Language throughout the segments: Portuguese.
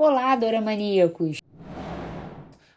Olá, doramaníacos!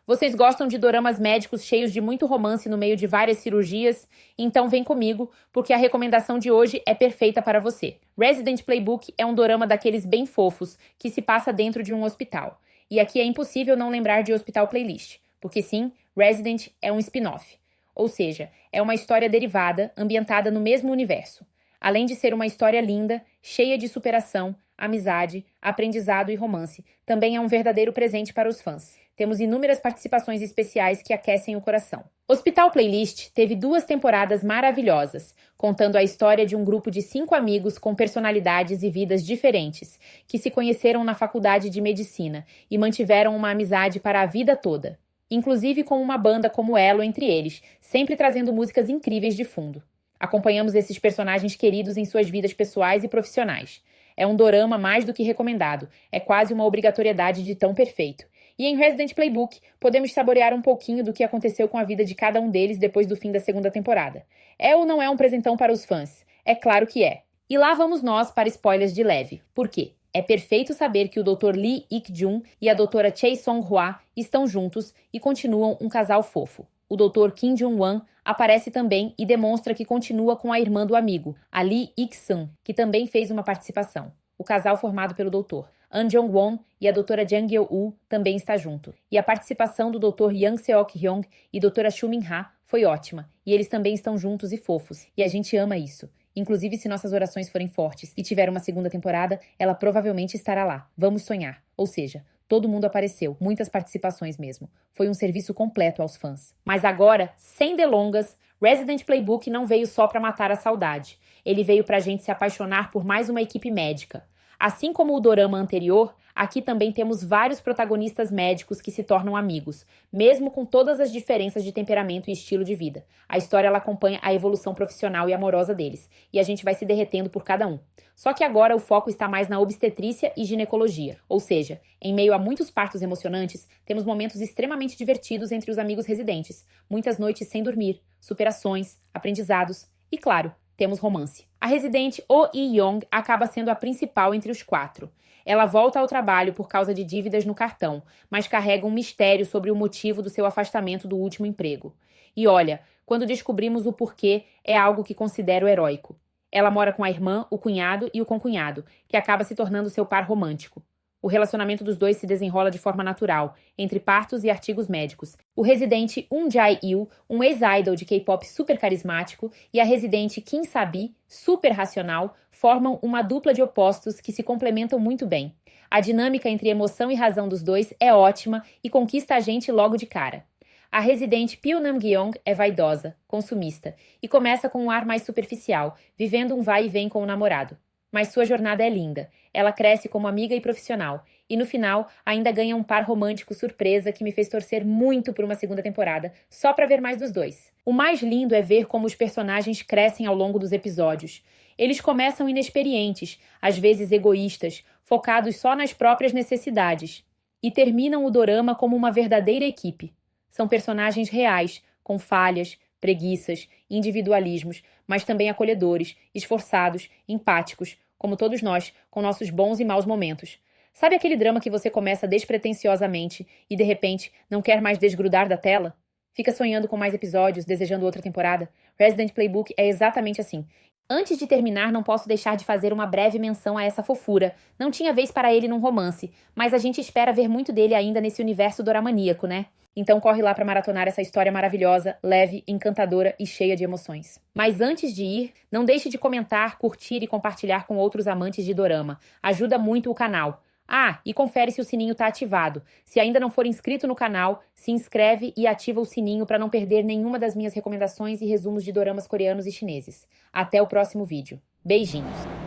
Vocês gostam de doramas médicos cheios de muito romance no meio de várias cirurgias? Então vem comigo, porque a recomendação de hoje é perfeita para você. Resident Playbook é um dorama daqueles bem fofos, que se passa dentro de um hospital. E aqui é impossível não lembrar de Hospital Playlist, porque sim, Resident é um spin-off. Ou seja, é uma história derivada, ambientada no mesmo universo. Além de ser uma história linda, cheia de superação, amizade, aprendizado e romance, também é um verdadeiro presente para os fãs. Temos inúmeras participações especiais que aquecem o coração. Hospital Playlist teve 2 temporadas maravilhosas, contando a história de um grupo de 5 amigos com personalidades e vidas diferentes, que se conheceram na faculdade de medicina e mantiveram uma amizade para a vida toda, inclusive com uma banda como elo entre eles, sempre trazendo músicas incríveis de fundo. Acompanhamos esses personagens queridos em suas vidas pessoais e profissionais. É um dorama mais do que recomendado, é quase uma obrigatoriedade de tão perfeito. E em Resident Playbook, podemos saborear um pouquinho do que aconteceu com a vida de cada um deles depois do fim da 2ª temporada. É ou não é um presentão para os fãs? É claro que é. E lá vamos nós para spoilers de leve. Por quê? É perfeito saber que o Dr. Lee Ik-jun e a Dra. Chae Song-hwa estão juntos e continuam um casal fofo. O Dr. Kim Jung-wan aparece também e demonstra que continua com a irmã do amigo, a Lee Ik-sun, que também fez uma participação. O casal formado pelo Dr. An Jong-won e a Dra. Jang Gyo-woo também está junto. E a participação do Dr. Yang Seok-hyung e Dra. Shu Min-ha foi ótima. E eles também estão juntos e fofos. E a gente ama isso. Inclusive, se nossas orações forem fortes e tiver uma 2ª temporada, ela provavelmente estará lá. Vamos sonhar. Ou seja, todo mundo apareceu, muitas participações mesmo. Foi um serviço completo aos fãs. Mas agora, sem delongas, Resident Playbook não veio só para matar a saudade. Ele veio pra gente se apaixonar por mais uma equipe médica. Assim como o dorama anterior, aqui também temos vários protagonistas médicos que se tornam amigos, mesmo com todas as diferenças de temperamento e estilo de vida. A história ela acompanha a evolução profissional e amorosa deles, e a gente vai se derretendo por cada um. Só que agora o foco está mais na obstetrícia e ginecologia, ou seja, em meio a muitos partos emocionantes, temos momentos extremamente divertidos entre os amigos residentes, muitas noites sem dormir, superações, aprendizados e, claro, temos romance. A residente Oh Yi-young acaba sendo a principal entre os 4. Ela volta ao trabalho por causa de dívidas no cartão, mas carrega um mistério sobre o motivo do seu afastamento do último emprego. E olha, quando descobrimos o porquê, é algo que considero heróico. Ela mora com a irmã, o cunhado e o concunhado, que acaba se tornando seu par romântico. O relacionamento dos dois se desenrola de forma natural, entre partos e artigos médicos. O residente Um Jae-il, um ex-idol de K-pop super carismático, e a residente Kim Sabi, super racional, formam uma dupla de opostos que se complementam muito bem. A dinâmica entre emoção e razão dos dois é ótima e conquista a gente logo de cara. A residente Pyo Nam-gyeong é vaidosa, consumista, e começa com um ar mais superficial, vivendo um vai e vem com o namorado. Mas sua jornada é linda. Ela cresce como amiga e profissional. E no final, ainda ganha um par romântico surpresa que me fez torcer muito por uma 2ª temporada, só pra ver mais dos dois. O mais lindo é ver como os personagens crescem ao longo dos episódios. Eles começam inexperientes, às vezes egoístas, focados só nas próprias necessidades. E terminam o dorama como uma verdadeira equipe. São personagens reais, com falhas, preguiças, individualismos, mas também acolhedores, esforçados, empáticos, como todos nós, com nossos bons e maus momentos. Sabe aquele drama que você começa despretensiosamente e, de repente, não quer mais desgrudar da tela? Fica sonhando com mais episódios, desejando outra temporada? Resident Playbook é exatamente assim. Antes de terminar, não posso deixar de fazer uma breve menção a essa fofura. Não tinha vez para ele num romance, mas a gente espera ver muito dele ainda nesse universo doramaníaco, né? Então corre lá para maratonar essa história maravilhosa, leve, encantadora e cheia de emoções. Mas antes de ir, não deixe de comentar, curtir e compartilhar com outros amantes de dorama. Ajuda muito o canal. Ah, e confere se o sininho está ativado. Se ainda não for inscrito no canal, se inscreve e ativa o sininho para não perder nenhuma das minhas recomendações e resumos de doramas coreanos e chineses. Até o próximo vídeo. Beijinhos!